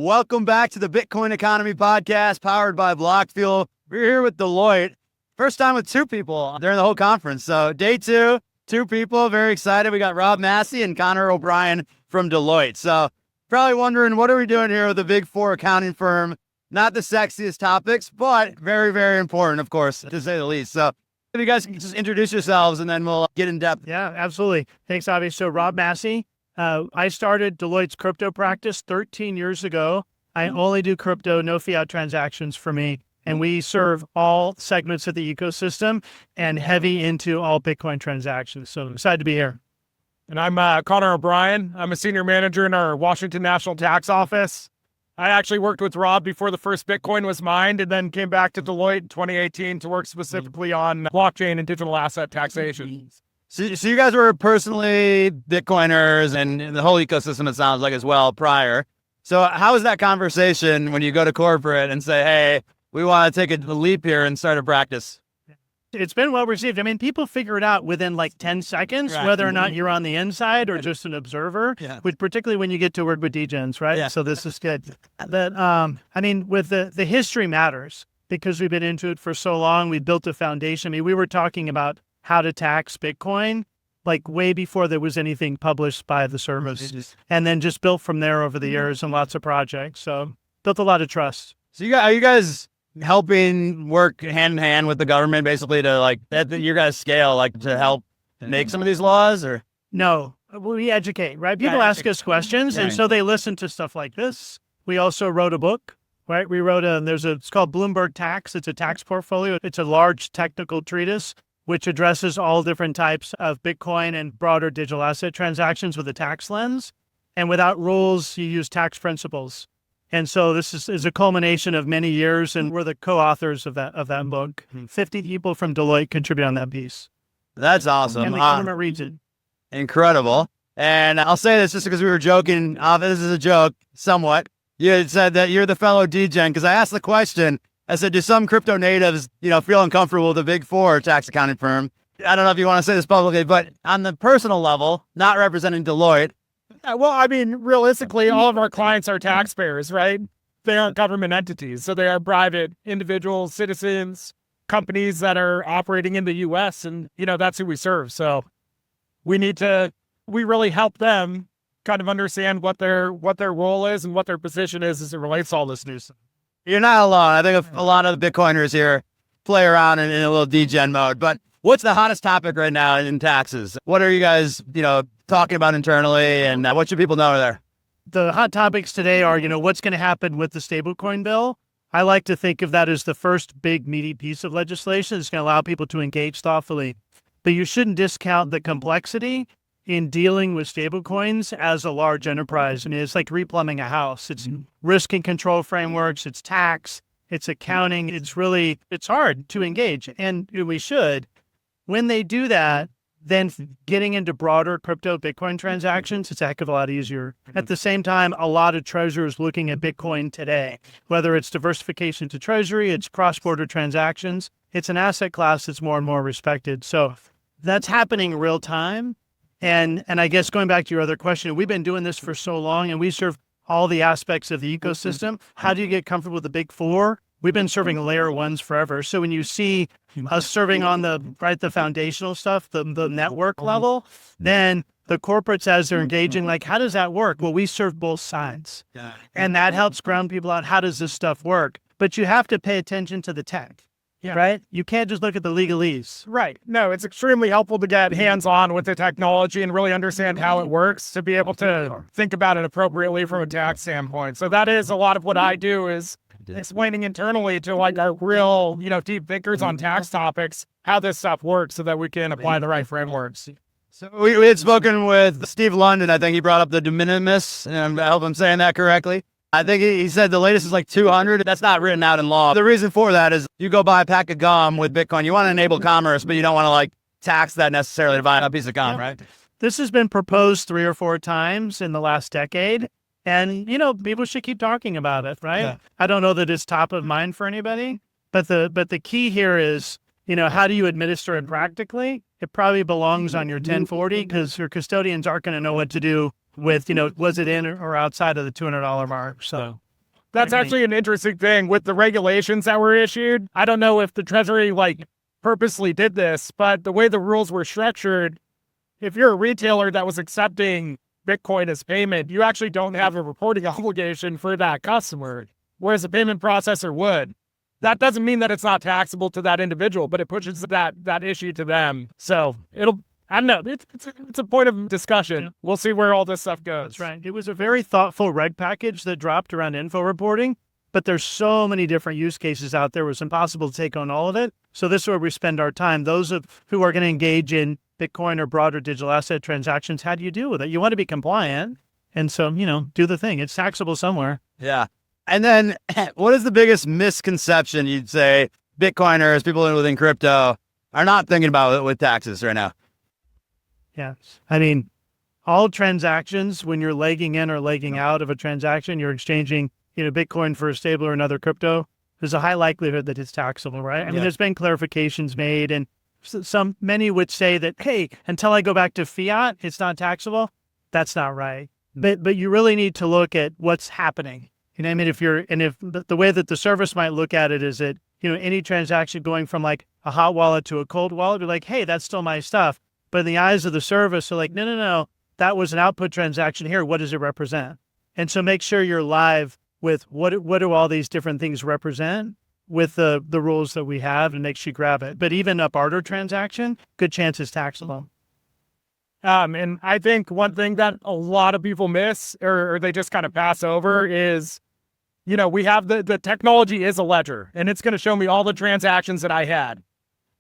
Welcome back to the Bitcoin Economy Podcast, powered by BlockFuel. We're here with Deloitte. First time with two people during the whole conference. So day two people, very excited. We got Rob Massey and Connor O'Brien from Deloitte. So probably wondering, what are we doing here with a big four accounting firm? Not the sexiest topics, but very, very important, of course, to say the least. So if you guys can just introduce yourselves and then we'll get in depth. Yeah, absolutely. Thanks, Avi. So Rob Massey, I started Deloitte's crypto practice 13 years ago. I only do crypto, no fiat transactions for me. And we serve all segments of the ecosystem and heavy into all Bitcoin transactions. So I'm excited to be here. And I'm Connor O'Brien. I'm a senior manager in our Washington National Tax Office. I actually worked with Rob before the first Bitcoin was mined and then came back to Deloitte in 2018 to work specifically on blockchain and digital asset taxation. So you guys were personally Bitcoiners and the whole ecosystem, it sounds like, as well prior. So how is that conversation when you go to corporate and say, hey, we want to take a leap here and start a practice? It's been well received. I mean, people figure it out within like 10 seconds, right, whether or not you're on the inside or just an observer, which particularly when you get to work with degens, right? Yeah. So this is good. I mean, with the history matters because we've been into it for so long. We built a foundation. I mean, we were talking about how to tax Bitcoin like way before there was anything published by the service, and then just built from there over the years and lots of projects. So built a lot of trust. So are you guys helping work hand in hand with the government basically to like at your guys' scale, like to help make some of these laws? Or no, we educate, right? People ask us questions, and so they listen to stuff like this. We also wrote a book, right? We wrote it's called Bloomberg Tax. It's a tax portfolio. It's a large technical treatise which addresses all different types of Bitcoin and broader digital asset transactions with a tax lens. And without rules, you use tax principles. And so this is a culmination of many years, and we're the co-authors of that book. 50 people from Deloitte contribute on that piece. That's awesome. And the government reads it. Incredible. And I'll say this just because we were joking. This is a joke, somewhat. You had said that you're the fellow degen, because I asked the question. I said, do some crypto natives, feel uncomfortable with the big four tax accounting firm? I don't know if you want to say this publicly, but on the personal level, not representing Deloitte. Well, I mean, realistically, all of our clients are taxpayers, right? They aren't government entities. So they are private individuals, citizens, companies that are operating in the U.S. And, that's who we serve. So we really help them kind of understand what their role is and what their position is as it relates to all this news. You're not alone. I think a lot of the Bitcoiners here play around in a little degen mode. But what's the hottest topic right now in taxes? What are you guys, talking about internally, and what should people know there? The hot topics today are, what's going to happen with the stablecoin bill. I like to think of that as the first big meaty piece of legislation that's going to allow people to engage thoughtfully. But you shouldn't discount the complexity in dealing with stablecoins as a large enterprise. I mean, it's like replumbing a house. It's risk and control frameworks, it's tax, it's accounting. It's hard to engage, and we should. When they do that, then getting into broader crypto Bitcoin transactions, it's a heck of a lot easier. At the same time, a lot of treasurers looking at Bitcoin today, whether it's diversification to treasury, it's cross-border transactions, it's an asset class that's more and more respected. So that's happening real time. And I guess going back to your other question, we've been doing this for so long and we serve all the aspects of the ecosystem. How do you get comfortable with the big four? We've been serving layer ones forever. So when you see us serving on the foundational stuff, the network level, then the corporates, as they're engaging, like, how does that work? Well, we serve both sides. And that helps ground people out. How does this stuff work? But you have to pay attention to the tech. Right? You can't just look at the legalese. Right. No, it's extremely helpful to get hands-on with the technology and really understand how it works to be able to think about it appropriately from a tax standpoint. So that is a lot of what I do, is explaining internally to like our real, deep thinkers on tax topics, how this stuff works so that we can apply the right frameworks. So we had spoken with Steve London. I think he brought up the minimis, and I hope I'm saying that correctly. I think he said the latest is like 200. That's not written out in law. The reason for that is you go buy a pack of gum with Bitcoin. You want to enable commerce, but you don't want to tax that necessarily to buy a piece of gum, right? This has been proposed 3 or 4 times in the last decade. And, people should keep talking about it, right? Yeah. I don't know that it's top of mind for anybody, but the key here is, how do you administer it practically? It probably belongs on your 1040 because your custodians aren't going to know what to do with, was it in or outside of the $200 mark? So That's actually an interesting thing with the regulations that were issued. I don't know if the Treasury purposely did this, but the way the rules were structured, if you're a retailer that was accepting Bitcoin as payment, you actually don't have a reporting obligation for that customer, whereas a payment processor would. That doesn't mean that it's not taxable to that individual, but it pushes that issue to them. So I don't know. It's a point of discussion. Yeah. We'll see where all this stuff goes. That's right. It was a very thoughtful reg package that dropped around info reporting, but there's so many different use cases out there. It was impossible to take on all of it. So this is where we spend our time. Those who are going to engage in Bitcoin or broader digital asset transactions, how do you deal with it? You want to be compliant. And so, do the thing. It's taxable somewhere. Yeah. And then what is the biggest misconception you'd say Bitcoiners, people within crypto, are not thinking about with taxes right now? Yeah. I mean, all transactions, when you're legging in or legging out of a transaction, you're exchanging, Bitcoin for a stable or another crypto, there's a high likelihood that it's taxable, right? I mean, there's been clarifications made, and many would say that, hey, until I go back to fiat, it's not taxable. That's not right. But you really need to look at what's happening. I mean, if the way that the service might look at it is that, any transaction going from a hot wallet to a cold wallet, be like, hey, that's still my stuff. But in the eyes of the service, they're like, no, that was an output transaction here. What does it represent? And so make sure you're live with what do all these different things represent with the rules that we have, and make sure you grab it. But even a barter transaction, good chance it's taxable. And I think one thing that a lot of people miss or they just kind of pass over is, we have the technology is a ledger, and it's going to show me all the transactions that I had,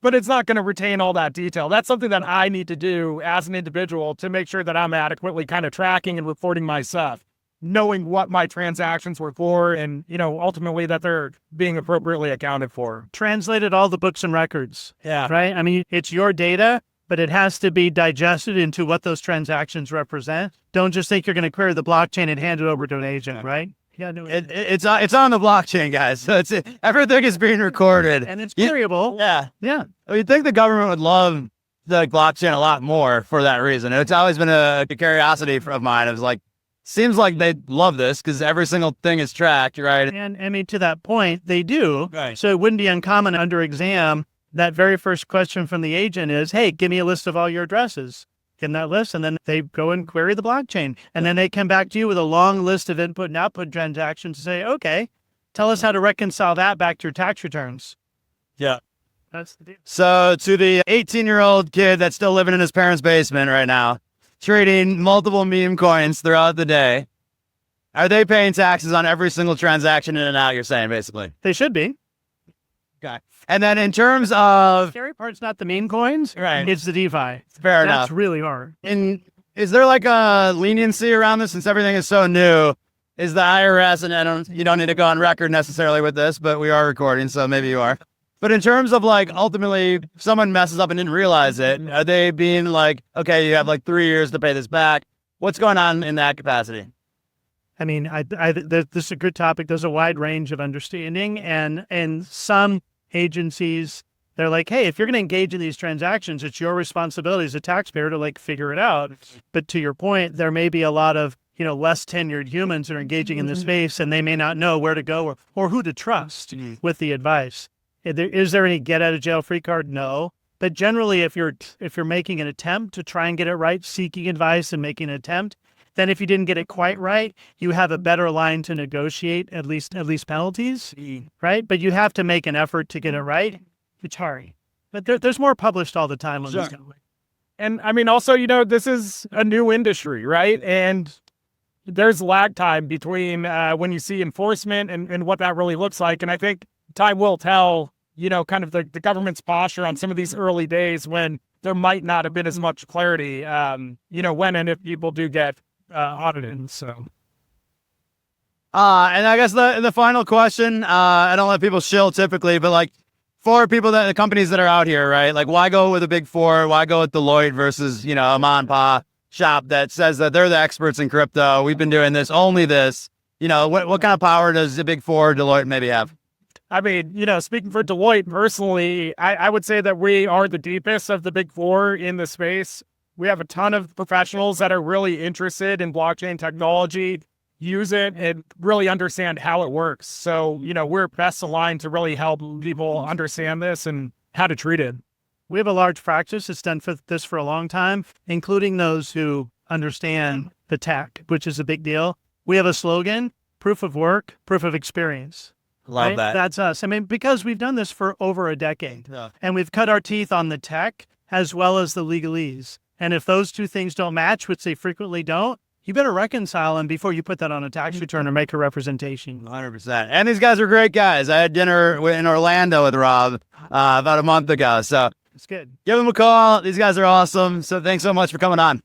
but it's not going to retain all that detail. That's something that I need to do as an individual to make sure that I'm adequately kind of tracking and reporting my stuff, knowing what my transactions were for, and, ultimately that they're being appropriately accounted for. Translated all the books and records. Yeah. Right? I mean, it's your data, but it has to be digested into what those transactions represent. Don't just think you're going to query the blockchain and hand it over to an agent, right? Yeah, no, it's on the blockchain, guys. So everything is being recorded, and it's queryable. Yeah. You'd think the government would love the blockchain a lot more for that reason. It's always been a curiosity of mine. It was seems like they love this because every single thing is tracked, right? And I mean, to that point, they do. Right. So it wouldn't be uncommon under exam. That very first question from the agent is, hey, give me a list of all your addresses. In that list, and then they go and query the blockchain, and then they come back to you with a long list of input and output transactions to say, okay, tell us how to reconcile that back to your tax returns. Yeah. That's the deal. So to the 18-year-old kid that's still living in his parents' basement right now, trading multiple meme coins throughout the day, are they paying taxes on every single transaction in and out, you're saying, basically? They should be. Okay. And then in terms of... The scary part's not the meme coins. Right. It's the DeFi. Fair enough. That's really hard. And is there a leniency around this since everything is so new? Is the IRS, and you don't need to go on record necessarily with this, but we are recording, so maybe you are. But in terms of ultimately, if someone messes up and didn't realize it, are they being okay, you have 3 years to pay this back? What's going on in that capacity? I mean, this is a good topic. There's a wide range of understanding, and some agencies, they're like, hey, if you're going to engage in these transactions, it's your responsibility as a taxpayer to figure it out. But to your point, there may be a lot of, less tenured humans that are engaging in this space, and they may not know where to go or who to trust with the advice. Is there any get out of jail free card? No. But generally, if you're making an attempt to try and get it right, seeking advice and making an attempt, then if you didn't get it quite right, you have a better line to negotiate, at least penalties, right? But you have to make an effort to get it right. It's hard. But there's more published all the time on this. And I mean, also, this is a new industry, right? And there's lag time between when you see enforcement and what that really looks like. And I think time will tell, kind of the government's posture on some of these early days when there might not have been as much clarity, when and if people do get audited. So, and I guess the final question, I don't let people shill typically, but for people the companies that are out here, right? Why go with a big four? Why go with Deloitte versus, a mom and pop shop that says that they're the experts in crypto? We've been doing this, only this. What kind of power does the big four Deloitte maybe have? I mean, speaking for Deloitte personally, I would say that we are the deepest of the big four in the space. We have a ton of professionals that are really interested in blockchain technology. use it and really understand how it works. So, we're best aligned to really help people understand this and how to treat it. We have a large practice that's done this for a long time, including those who understand the tech, which is a big deal. We have a slogan: proof of work, proof of experience. Love Right? that. That's us. I mean, because we've done this for over a decade, Yeah. and we've cut our teeth on the tech as well as the legalese. And if those two things don't match, which they frequently don't, you better reconcile them before you put that on a tax return or make a representation. 100%. And these guys are great guys. I had dinner in Orlando with Rob about a month ago. So It's good. give them a call. These guys are awesome. So thanks so much for coming on.